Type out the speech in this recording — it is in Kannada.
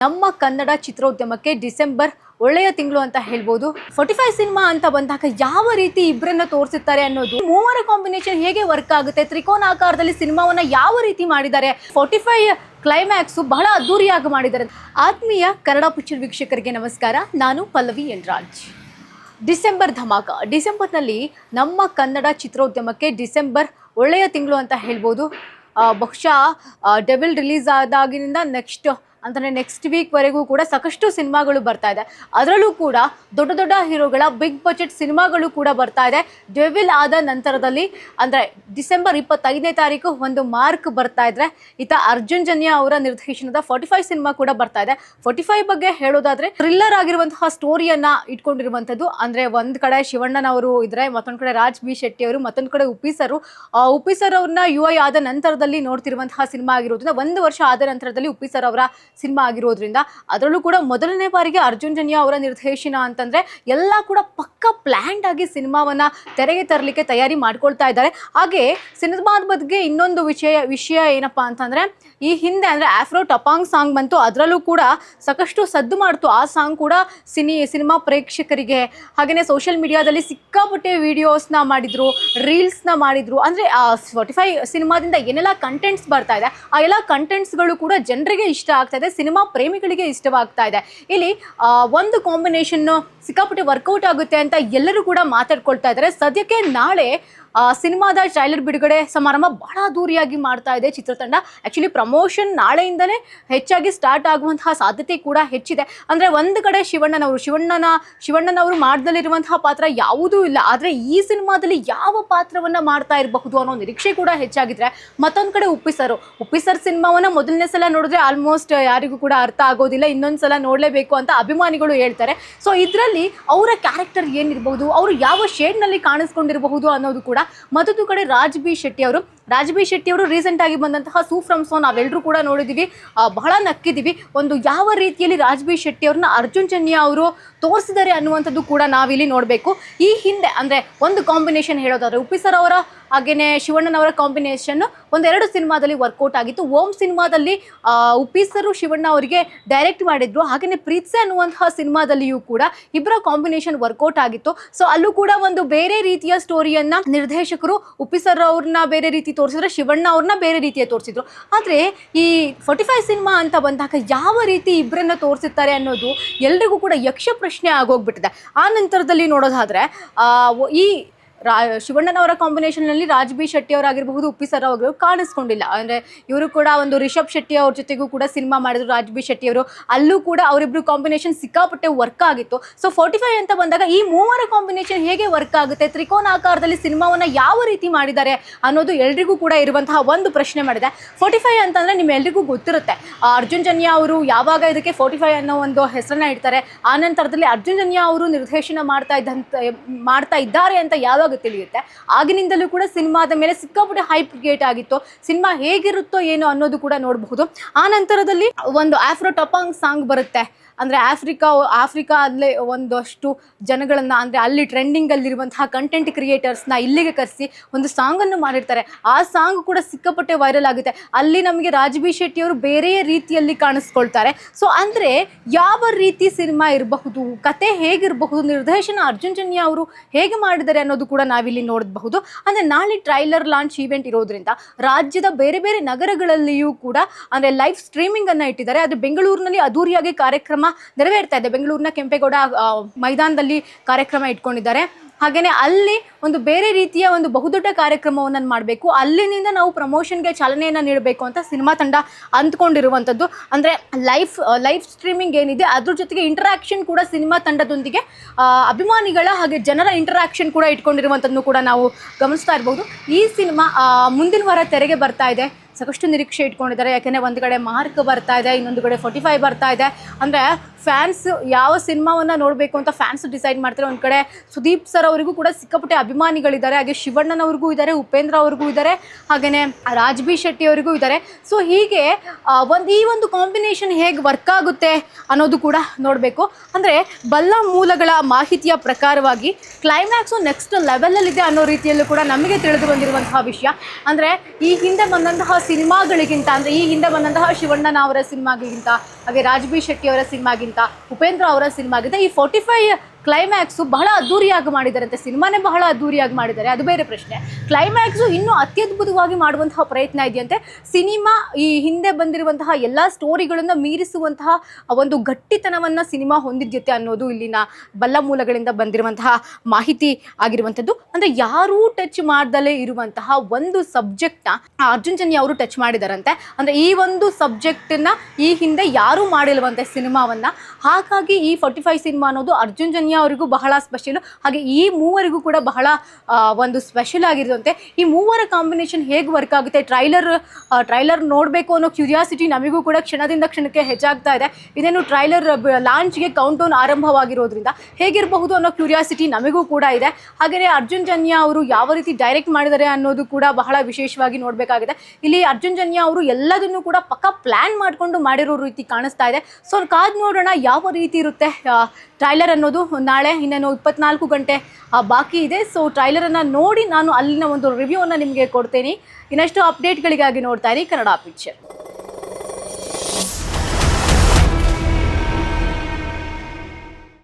ನಮ್ಮ ಕನ್ನಡ ಚಿತ್ರೋದ್ಯಮಕ್ಕೆ ಡಿಸೆಂಬರ್ ಒಳ್ಳೆಯ ತಿಂಗಳು ಅಂತ ಹೇಳ್ಬೋದು. 45 ಸಿನಿಮಾ ಅಂತ ಬಂದಾಗ ಯಾವ ರೀತಿ ಇಬ್ಬರನ್ನ ತೋರಿಸುತ್ತಾರೆ ಅನ್ನೋದು, ಮೂವರ ಕಾಂಬಿನೇಷನ್ ಹೇಗೆ ವರ್ಕ್ ಆಗುತ್ತೆ, ತ್ರಿಕೋನಾಕಾರದಲ್ಲಿ ಸಿನಿಮಾವನ್ನ ಯಾವ ರೀತಿ ಮಾಡಿದ್ದಾರೆ, 45 ಕ್ಲೈಮ್ಯಾಕ್ಸು ಬಹಳ ಅದ್ದೂರಿಯಾಗಿ ಮಾಡಿದ್ದಾರೆ. ಆತ್ಮೀಯ ಕನ್ನಡ ಪಿಕ್ಚರ್ ವೀಕ್ಷಕರಿಗೆ ನಮಸ್ಕಾರ, ನಾನು ಪಲ್ಲವಿ ಎನ್ ರಾಜ್. ಡಿಸೆಂಬರ್ ಧಮಾಕ. ಡಿಸೆಂಬರ್ನಲ್ಲಿ ನಮ್ಮ ಕನ್ನಡ ಚಿತ್ರೋದ್ಯಮಕ್ಕೆ ಡಿಸೆಂಬರ್ ಒಳ್ಳೆಯ ತಿಂಗಳು ಅಂತ ಹೇಳ್ಬೋದು. ಬಹುಶಃ ಡೆವಿಲ್ ರಿಲೀಸ್ ಆದಾಗಿನಿಂದ ನೆಕ್ಸ್ಟ್ ವೀಕ್ವರೆಗೂ ಕೂಡ ಸಾಕಷ್ಟು ಸಿನಿಮಾಗಳು ಬರ್ತಾ ಇದೆ. ಅದರಲ್ಲೂ ಕೂಡ ದೊಡ್ಡ ದೊಡ್ಡ ಹೀರೋಗಳ ಬಿಗ್ ಬಜೆಟ್ ಸಿನಿಮಾಗಳು ಕೂಡ ಬರ್ತಾ ಇದೆ. ಡೆವಿಲ್ ಆದ ನಂತರದಲ್ಲಿ ಅಂದರೆ ಡಿಸೆಂಬರ್ 25ನೇ ತಾರೀಕು ಒಂದು ಮಾರ್ಕ್ ಬರ್ತಾ ಇದ್ರೆ, ಈತ ಅರ್ಜುನ್ ಜನ್ಯ ಅವರ ನಿರ್ದೇಶನದ 45 ಸಿನಿಮಾ ಕೂಡ ಬರ್ತಾ ಇದೆ. 45 ಬಗ್ಗೆ ಹೇಳೋದಾದ್ರೆ ಥ್ರಿಲ್ಲರ್ ಆಗಿರುವಂತಹ ಸ್ಟೋರಿಯನ್ನ ಇಟ್ಕೊಂಡಿರುವಂಥದ್ದು. ಅಂದರೆ ಒಂದು ಕಡೆ ಶಿವಣ್ಣನವರು ಇದ್ರೆ, ಮತ್ತೊಂದು ಕಡೆ ರಾಜ್ ಬಿ ಶೆಟ್ಟಿ ಅವರು, ಮತ್ತೊಂದು ಕಡೆ ಉಪ್ಪಿ ಸರ್ ಅವ್ರನ್ನ UI ಆದ ನಂತರದಲ್ಲಿ ನೋಡ್ತಿರುವಂತಹ ಸಿನಿಮಾ ಆಗಿರೋದ್ರಿಂದ, 1 ವರ್ಷ ಆದ ನಂತರದಲ್ಲಿ ಉಪ್ಪಿ ಸರ್ ಅವರ ಸಿನಿಮಾ ಆಗಿರೋದ್ರಿಂದ, ಅದರಲ್ಲೂ ಕೂಡ ಮೊದಲನೇ ಬಾರಿಗೆ ಅರ್ಜುನ್ ಜನ್ಯ ಅವರ ನಿರ್ದೇಶನ ಅಂತಂದ್ರೆ ಎಲ್ಲ ಕೂಡ ಪಕ್ಕ ಪ್ಲ್ಯಾಂಡ್ ಆಗಿ ಸಿನಿಮಾವನ್ನ ತೆರೆಗೆ ತರಲಿಕ್ಕೆ ತಯಾರಿ ಮಾಡ್ಕೊಳ್ತಾ ಇದ್ದಾರೆ. ಹಾಗೆ ಸಿನಿಮಾದ ಬಗ್ಗೆ ಇನ್ನೊಂದು ವಿಷಯ ಏನಪ್ಪಾ ಅಂತಂದ್ರೆ, ಈ ಹಿಂದೆ ಅಂದ್ರೆ ಆಫ್ರೋ ಟಪಾಂಗ್ ಸಾಂಗ್ ಬಂತು, ಅದರಲ್ಲೂ ಕೂಡ ಸಾಕಷ್ಟು ಸದ್ದು ಮಾಡ್ತು. ಆ ಸಾಂಗ್ ಕೂಡ ಸಿನಿಮಾ ಪ್ರೇಕ್ಷಕರಿಗೆ, ಹಾಗೆಯೇ ಸೋಷಿಯಲ್ ಮೀಡಿಯಾದಲ್ಲಿ ಸಿಕ್ಕಾಪಟ್ಟೆ ವಿಡಿಯೋಸ್ನ ಮಾಡಿದ್ರು, ರೀಲ್ಸ್ನ ಮಾಡಿದ್ರು. ಅಂದರೆ 45 ಸಿನಿಮಾದಿಂದ ಏನೆಲ್ಲ ಕಂಟೆಂಟ್ಸ್ ಬರ್ತಾ ಇದೆ, ಆ ಎಲ್ಲ ಕಂಟೆಂಟ್ಸ್ಗಳು ಕೂಡ ಜನರಿಗೆ ಇಷ್ಟ ಆಗ್ತಾ ಇದೆ, ಸಿನಿಮಾ ಪ್ರೇಮಿಗಳಿಗೆ ಇಷ್ಟವಾಗ್ತಾ ಇದೆ. ಇಲ್ಲಿ ಒಂದು ಕಾಂಬಿನೇಷನ್ ಸಿಕ್ಕಾಪಟ್ಟೆ ವರ್ಕೌಟ್ ಆಗುತ್ತೆ ಅಂತ ಎಲ್ಲರೂ ಕೂಡ ಮಾತಾಡ್ಕೊಳ್ತಾ ಇದ್ದಾರೆ. ಸದ್ಯಕ್ಕೆ ನಾಳೆ ಸಿನಿಮಾದ ಟ್ರೈಲರ್ ಬಿಡುಗಡೆ ಸಮಾರಂಭ ಬಹಳ ಅದ್ದೂರಿಯಾಗಿ ಮಾಡ್ತಾ ಇದೆ ಚಿತ್ರತಂಡ. ಆ್ಯಕ್ಚುಲಿ ಪ್ರಮೋಷನ್ ನಾಳೆಯಿಂದಲೇ ಹೆಚ್ಚಾಗಿ ಸ್ಟಾರ್ಟ್ ಆಗುವಂತಹ ಸಾಧ್ಯತೆ ಕೂಡ ಹೆಚ್ಚಿದೆ. ಅಂದರೆ ಒಂದು ಕಡೆ ಶಿವಣ್ಣನವರು ಮಾಡ್ದಲ್ಲಿರುವಂತಹ ಪಾತ್ರ ಯಾವುದೂ ಇಲ್ಲ, ಆದರೆ ಈ ಸಿನಿಮಾದಲ್ಲಿ ಯಾವ ಪಾತ್ರವನ್ನು ಮಾಡ್ತಾ ಇರಬಹುದು ಅನ್ನೋ ನಿರೀಕ್ಷೆ ಕೂಡ ಹೆಚ್ಚಾಗಿದ್ರೆ, ಮತ್ತೊಂದು ಕಡೆ ಉಪ್ಪಿ ಸರ್ ಸಿನಿಮಾವನ್ನು ಮೊದಲನೇ ಸಲ ನೋಡಿದ್ರೆ ಆಲ್ಮೋಸ್ಟ್ ಯಾರಿಗೂ ಕೂಡ ಅರ್ಥ ಆಗೋದಿಲ್ಲ, ಇನ್ನೊಂದು ಸಲ ನೋಡಲೇಬೇಕು ಅಂತ ಅಭಿಮಾನಿಗಳು ಹೇಳ್ತಾರೆ. ಸೊ ಇದರಲ್ಲಿ ಅವರ ಕ್ಯಾರೆಕ್ಟರ್ ಏನಿರಬಹುದು, ಅವರು ಯಾವ ಶೇಡ್ನಲ್ಲಿ ಕಾಣಿಸ್ಕೊಂಡಿರಬಹುದು ಅನ್ನೋದು ಕೂಡ. ಮತ್ತೊಂದು ಕಡೆ ರಾಜ್ ಬಿ ಶೆಟ್ಟಿ ಅವರು ರೀಸೆಂಟ್ ಆಗಿ ಬಂದಂತಹ ಸೂ ಫ್ರಮ್ ಸೋ ನಾವೆಲ್ಲರೂ ಕೂಡ ನೋಡಿದ್ದೀವಿ, ಬಹಳ ನಕ್ಕಿದ್ದೀವಿ. ಒಂದು ಯಾವ ರೀತಿಯಲ್ಲಿ ರಾಜ್ ಬಿ ಶೆಟ್ಟಿ ಅವ್ರನ್ನ ಅರ್ಜುನ್ ಜನ್ಯ ಅವರು ತೋರಿಸಿದ್ದಾರೆ ಅನ್ನುವಂಥದ್ದು ಕೂಡ ನಾವಿಲ್ಲಿ ನೋಡಬೇಕು. ಈ ಹಿಂದೆ ಅಂದರೆ ಒಂದು ಕಾಂಬಿನೇಷನ್ ಹೇಳೋದಾದ್ರೆ, ಉಪ್ಪಿ ಸರ್ ಅವರ ಹಾಗೆಯೇ ಶಿವಣ್ಣನವರ ಕಾಂಬಿನೇಷನ್ 1-2 ಸಿನಿಮಾದಲ್ಲಿ ವರ್ಕೌಟ್ ಆಗಿತ್ತು. ಓಂ ಸಿನಿಮಾದಲ್ಲಿ ಉಪ್ಪಿ ಸರ್ ಶಿವಣ್ಣ ಅವರಿಗೆ ಡೈರೆಕ್ಟ್ ಮಾಡಿದ್ರು. ಹಾಗೆಯೇ ಪ್ರೀತ್ಸೆ ಅನ್ನುವಂತಹ ಸಿನಿಮಾದಲ್ಲಿಯೂ ಕೂಡ ಇಬ್ಬರ ಕಾಂಬಿನೇಷನ್ ವರ್ಕೌಟ್ ಆಗಿತ್ತು. ಸೊ ಅಲ್ಲೂ ಕೂಡ ಒಂದು ಬೇರೆ ರೀತಿಯ ಸ್ಟೋರಿಯನ್ನ ನಿರ್ದೇಶಕರು ಉಪ್ಪಿ ಸರ್ ಅವ್ರನ್ನ ಬೇರೆ ರೀತಿ ತೋರಿಸಿದ್ರೆ, ಶಿವಣ್ಣ ಅವ್ರನ್ನ ಬೇರೆ ರೀತಿಯ ತೋರಿಸಿದ್ರು. ಆದರೆ ಈ 45 ಸಿನಿಮಾ ಅಂತ ಬಂದಾಗ ಯಾವ ರೀತಿ ಇಬ್ಬರನ್ನ ತೋರಿಸುತ್ತಾರೆ ಅನ್ನೋದು ಎಲ್ರಿಗೂ ಕೂಡ ಯಕ್ಷ ಪ್ರಶ್ನೆ ಆಗೋಗ್ಬಿಟ್ಟಿದೆ. ಆ ನಂತರದಲ್ಲಿ ನೋಡೋದಾದ್ರೆ ಈ ಶಿವಣ್ಣನವರ ಕಾಂಬಿನೇಷನ್ನಲ್ಲಿ ರಾಜ್ ಬಿ ಶೆಟ್ಟಿ ಅವರಾಗಿರಬಹುದು, ಉಪ್ಪಿ ಸರ್ ಅವರು ಕಾಣಿಸ್ಕೊಂಡಿಲ್ಲ. ಅಂದರೆ ಇವರು ಕೂಡ ಒಂದು ರಿಷಬ್ ಶೆಟ್ಟಿ ಅವ್ರ ಜೊತೆಗೂ ಕೂಡ ಸಿನಿಮಾ ಮಾಡಿದ್ರು ರಾಜ್ ಬಿ ಶೆಟ್ಟಿ ಅವರು, ಅಲ್ಲೂ ಕೂಡ ಅವರಿಬ್ರು ಕಾಂಬಿನೇಷನ್ ಸಿಕ್ಕಾಪಟ್ಟೆ ವರ್ಕ್ ಆಗಿತ್ತು. ಸೊ 45 ಅಂತ ಬಂದಾಗ ಈ ಮೂವರ ಕಾಂಬಿನೇಷನ್ ಹೇಗೆ ವರ್ಕ್ ಆಗುತ್ತೆ, ತ್ರಿಕೋನಾಕಾರದಲ್ಲಿ ಸಿನಿಮಾವನ್ನ ಯಾವ ರೀತಿ ಮಾಡಿದ್ದಾರೆ ಅನ್ನೋದು ಎಲ್ರಿಗೂ ಕೂಡ ಇರುವಂತಹ ಒಂದು ಪ್ರಶ್ನೆ ಮಾಡಿದೆ. 45 ಅಂತಂದ್ರೆ ನಿಮ್ಮೆಲ್ರಿಗೂ ಗೊತ್ತಿರುತ್ತೆ, ಅರ್ಜುನ್ ಜನ್ಯ ಅವರು ಯಾವಾಗ ಇದಕ್ಕೆ 45 ಅನ್ನೋ ಒಂದು ಹೆಸರನ್ನ ಇಡ್ತಾರೆ, ಆ ನಂತರದಲ್ಲಿ ಅರ್ಜುನ್ ಜನ್ಯ ಅವರು ನಿರ್ದೇಶನ ಮಾಡ್ತಾ ಇದ್ದಾರೆ ಅಂತ ಯಾವಾಗ ತಿಳಿಯುತ್ತೆ, ಆಗಿನಿಂದಲೂ ಕೂಡ ಸಿನಿಮಾದ ಮೇಲೆ ಸಿಕ್ಕಾಪಟ್ಟೆ ಹೈಪ್ ಕ್ರಿಯೇಟ್ ಆಗಿತ್ತು. ಸಿನಿಮಾ ಹೇಗಿರುತ್ತೋ ಏನೋ ಅನ್ನೋದು ಕೂಡ ನೋಡಬಹುದು. ಆ ನಂತರದಲ್ಲಿ ಒಂದು ಆಫ್ರೋ ಟಪಾಂಗ್ ಸಾಂಗ್ ಬರುತ್ತೆ. ಅಂದರೆ ಆಫ್ರಿಕಾ ಅಲ್ಲೇ ಒಂದಷ್ಟು ಜನಗಳನ್ನು, ಅಂದರೆ ಅಲ್ಲಿ ಟ್ರೆಂಡಿಂಗಲ್ಲಿರುವಂತಹ ಕಂಟೆಂಟ್ ಕ್ರಿಯೇಟರ್ಸ್ನ ಇಲ್ಲಿಗೆ ಕರೆಸಿ ಒಂದು ಸಾಂಗನ್ನು ಮಾಡಿರ್ತಾರೆ. ಆ ಸಾಂಗ್ ಕೂಡ ಸಿಕ್ಕಾಪಟ್ಟೆ ವೈರಲ್ ಆಗುತ್ತೆ. ಅಲ್ಲಿ ನಮಗೆ ರಾಜ್ ಬಿ ಶೆಟ್ಟಿ ಅವರು ಬೇರೆ ರೀತಿಯಲ್ಲಿ ಕಾಣಿಸ್ಕೊಳ್ತಾರೆ. ಸೊ ಅಂದರೆ ಯಾವ ರೀತಿ ಸಿನಿಮಾ ಇರಬಹುದು, ಕತೆ ಹೇಗಿರಬಹುದು, ನಿರ್ದೇಶನ ಅರ್ಜುನ್ ಜನ್ಯ ಅವರು ಹೇಗೆ ಮಾಡಿದ್ದಾರೆ ಅನ್ನೋದು ಕೂಡ ನಾವಿಲ್ಲಿ ನೋಡಬಹುದು. ಅಂದರೆ ನಾಳೆ ಟ್ರೈಲರ್ ಲಾಂಚ್ ಈವೆಂಟ್ ಇರೋದ್ರಿಂದ ರಾಜ್ಯದ ಬೇರೆ ಬೇರೆ ನಗರಗಳಲ್ಲಿಯೂ ಕೂಡ ಅಂದರೆ ಲೈವ್ ಸ್ಟ್ರೀಮಿಂಗ್ ಅನ್ನು ಇಟ್ಟಿದ್ದಾರೆ. ಆದರೆ ಬೆಂಗಳೂರಿನಲ್ಲಿ ಅದ್ದೂರಿಯಾಗಿ ಕಾರ್ಯಕ್ರಮ ನೆರವೇರ್ತಾ ಇದೆ. ಬೆಂಗಳೂರಿನ ಕೆಂಪೇಗೌಡ ಮೈದಾನದಲ್ಲಿ ಕಾರ್ಯಕ್ರಮ ಇಟ್ಕೊಂಡಿದ್ದಾರೆ. ಹಾಗೆಯೇ ಅಲ್ಲಿ ಒಂದು ಬೇರೆ ರೀತಿಯ ಒಂದು ಬಹುದೊಡ್ಡ ಕಾರ್ಯಕ್ರಮವನ್ನು ಮಾಡಬೇಕು, ಅಲ್ಲಿನಿಂದ ನಾವು ಪ್ರಮೋಷನ್ಗೆ ಚಾಲನೆಯನ್ನು ನೀಡಬೇಕು ಅಂತ ಸಿನಿಮಾ ತಂಡ ಅಂದ್ಕೊಂಡಿರುವಂಥದ್ದು. ಅಂದರೆ ಲೈವ್ ಸ್ಟ್ರೀಮಿಂಗ್ ಏನಿದೆ ಅದ್ರ ಜೊತೆಗೆ ಇಂಟರಾಕ್ಷನ್ ಕೂಡ ಸಿನಿಮಾ ತಂಡದೊಂದಿಗೆ ಅಭಿಮಾನಿಗಳ ಹಾಗೆ ಜನರ ಇಂಟರಾಕ್ಷನ್ ಕೂಡ ಇಟ್ಕೊಂಡಿರುವಂಥದ್ದನ್ನು ಕೂಡ ನಾವು ಗಮನಿಸ್ತಾ ಇರ್ಬೋದು. ಈ ಸಿನಿಮಾ ಮುಂದಿನ ವಾರ ತೆರೆಗೆ ಬರ್ತಾ ಇದೆ. ಸಾಕಷ್ಟು ನಿರೀಕ್ಷೆ ಇಟ್ಕೊಂಡಿದ್ದಾರೆ, ಯಾಕೆಂದರೆ ಒಂದು ಕಡೆ ಮಾರ್ಕ್ ಬರ್ತಾ ಇದೆ, ಇನ್ನೊಂದು ಕಡೆ 45 ಬರ್ತಾ ಇದೆ. ಅಂದರೆ ಫ್ಯಾನ್ಸ್ ಯಾವ ಸಿನಿಮಾವನ್ನು ನೋಡಬೇಕು ಅಂತ ಫ್ಯಾನ್ಸ್ ಡಿಸೈಡ್ ಮಾಡ್ತಾರೆ. ಒಂದು ಕಡೆ ಸುದೀಪ್ ಸರ್ ಅವರಿಗೂ ಕೂಡ ಸಿಕ್ಕಾಪಟ್ಟೆ ಅಭಿಮಾನಿಗಳಿದ್ದಾರೆ, ಹಾಗೆ ಶಿವಣ್ಣನವ್ರಿಗೂ ಇದ್ದಾರೆ, ಉಪೇಂದ್ರ ಅವ್ರಿಗೂ ಇದ್ದಾರೆ, ಹಾಗೆಯೇ ರಾಜ್ ಬಿ ಶೆಟ್ಟಿ ಅವರಿಗೂ ಇದ್ದಾರೆ. ಸೊ ಹೀಗೆ ಈ ಒಂದು ಕಾಂಬಿನೇಷನ್ ಹೇಗೆ ವರ್ಕ್ ಆಗುತ್ತೆ ಅನ್ನೋದು ಕೂಡ ನೋಡಬೇಕು. ಅಂದರೆ ಬಲ್ಲ ಮೂಲಗಳ ಮಾಹಿತಿಯ ಪ್ರಕಾರವಾಗಿ ಕ್ಲೈಮ್ಯಾಕ್ಸು ನೆಕ್ಸ್ಟ್ ಲೆವೆಲಲ್ಲಿದೆ ಅನ್ನೋ ರೀತಿಯಲ್ಲೂ ಕೂಡ ನಮಗೆ ತಿಳಿದು ಬಂದಿರುವಂತಹ ವಿಷಯ. ಅಂದರೆ ಈ ಹಿಂದೆ ಬಂದಂತಹ ಸಿನಿಮಾಗಳಿಗಿಂತ, ಅಂದರೆ ಈ ಹಿಂದೆ ಬಂದಂತಹ ಶಿವಣ್ಣನ ಅವರ ಸಿನಿಮಾಗಿಂತ, ಹಾಗೆ ರಾಜ್ ಬಿ ಶೆಟ್ಟಿ ಅವರ ಸಿನಿಮಾಗಿಂತ, ಉಪೇಂದ್ರ ಅವರ ಸಿನಿಮಾಗಿಂತ ಈ 45 ಕ್ಲೈಮ್ಯಾಕ್ಸು ಬಹಳ ಅದ್ದೂರಿಯಾಗಿ ಮಾಡಿದಾರಂತೆ. ಸಿನಿಮಾನೇ ಬಹಳ ಅದ್ದೂರಿಯಾಗಿ ಮಾಡಿದ್ದಾರೆ, ಅದು ಬೇರೆ ಪ್ರಶ್ನೆ. ಕ್ಲೈಮ್ಯಾಕ್ಸು ಇನ್ನೂ ಅತ್ಯದ್ಭುತವಾಗಿ ಮಾಡುವಂತಹ ಪ್ರಯತ್ನ ಇದೆಯಂತೆ. ಸಿನಿಮಾ ಈ ಹಿಂದೆ ಬಂದಿರುವಂತಹ ಎಲ್ಲ ಸ್ಟೋರಿಗಳನ್ನು ಮೀರಿಸುವಂತಹ ಒಂದು ಗಟ್ಟಿತನವನ್ನು ಸಿನಿಮಾ ಹೊಂದಿದ್ಯತೆ ಅನ್ನೋದು ಇಲ್ಲಿನ ಬಲ್ಲ ಮೂಲಗಳಿಂದ ಬಂದಿರುವಂತಹ ಮಾಹಿತಿ ಆಗಿರುವಂಥದ್ದು. ಅಂದರೆ ಯಾರೂ ಟಚ್ ಮಾಡ್ದಲೇ ಇರುವಂತಹ ಒಂದು ಸಬ್ಜೆಕ್ಟ್ನ ಅರ್ಜುನ್ ಜನ್ಯ ಅವರು ಟಚ್ ಮಾಡಿದಾರಂತೆ. ಅಂದರೆ ಈ ಒಂದು ಸಬ್ಜೆಕ್ಟನ್ನ ಈ ಹಿಂದೆ ಯಾರೂ ಮಾಡಿಲ್ವಂತೆ ಸಿನಿಮಾವನ್ನು. ಹಾಗಾಗಿ ಈ 45 ಸಿನಿಮಾ ಅನ್ನೋದು ಅರ್ಜುನ್ ಜನ್ಯ ಅವರಿಗೂ ಬಹಳ ಸ್ಪೆಷಲ್, ಹಾಗೆ ಈ ಮೂವರಿಗೂ ಕೂಡ ಬಹಳ ಒಂದು ಸ್ಪೆಷಲ್ ಆಗಿರುವಂತೆ. ಈ ಮೂವರ ಕಾಂಬಿನೇಷನ್ ಹೇಗೆ ವರ್ಕ್ ಆಗುತ್ತೆ, ಟ್ರೈಲರ್ ನೋಡಬೇಕು ಅನ್ನೋ ಕ್ಯೂರಿಯಾಸಿಟಿ ನಮಗೂ ಕೂಡ ಕ್ಷಣದಿಂದ ಕ್ಷಣಕ್ಕೆ ಹೆಚ್ಚಾಗ್ತಾ ಇದೆ. ಇದೇನು ಟ್ರೈಲರ್ ಲಾಂಚ್ಗೆ ಕೌಂಟ್ ಡೌನ್ ಆರಂಭವಾಗಿರೋದ್ರಿಂದ ಹೇಗಿರಬಹುದು ಅನ್ನೋ ಕ್ಯೂರಿಯಾಸಿಟಿ ನಮಗೂ ಕೂಡ ಇದೆ. ಹಾಗೆಯೇ ಅರ್ಜುನ್ ಜನ್ಯ ಅವರು ಯಾವ ರೀತಿ ಡೈರೆಕ್ಟ್ ಮಾಡಿದ್ದಾರೆ ಅನ್ನೋದು ಕೂಡ ಬಹಳ ವಿಶೇಷವಾಗಿ ನೋಡಬೇಕಾಗಿದೆ. ಇಲ್ಲಿ ಅರ್ಜುನ್ ಜನ್ಯ ಅವರು ಎಲ್ಲದನ್ನು ಕೂಡ ಪಕ್ಕಾ ಪ್ಲ್ಯಾನ್ ಮಾಡಿಕೊಂಡು ಮಾಡಿರೋ ರೀತಿ ಕಾಣಿಸ್ತಾ ಇದೆ. ಸೊ ಕಾದು ನೋಡೋಣ ಯಾವ ರೀತಿ ಇರುತ್ತೆ ಟ್ರೈಲರ್ ಅನ್ನೋದು. ನಾಳೆ ಇನ್ನೇನು 24 ಗಂಟೆ ಬಾಕಿ ಇದೆ. ಸೊ ಟ್ರೈಲರನ್ನು ನೋಡಿ ನಾನು ಅಲ್ಲಿನ ಒಂದು ರಿವ್ಯೂವನ್ನು ನಿಮಗೆ ಕೊಡ್ತೀನಿ. ಇನ್ನಷ್ಟು ಅಪ್ಡೇಟ್ಗಳಿಗಾಗಿ ನೋಡ್ತಾ ಇರಿ ಕನ್ನಡ ಪಿಕ್ಚರ್.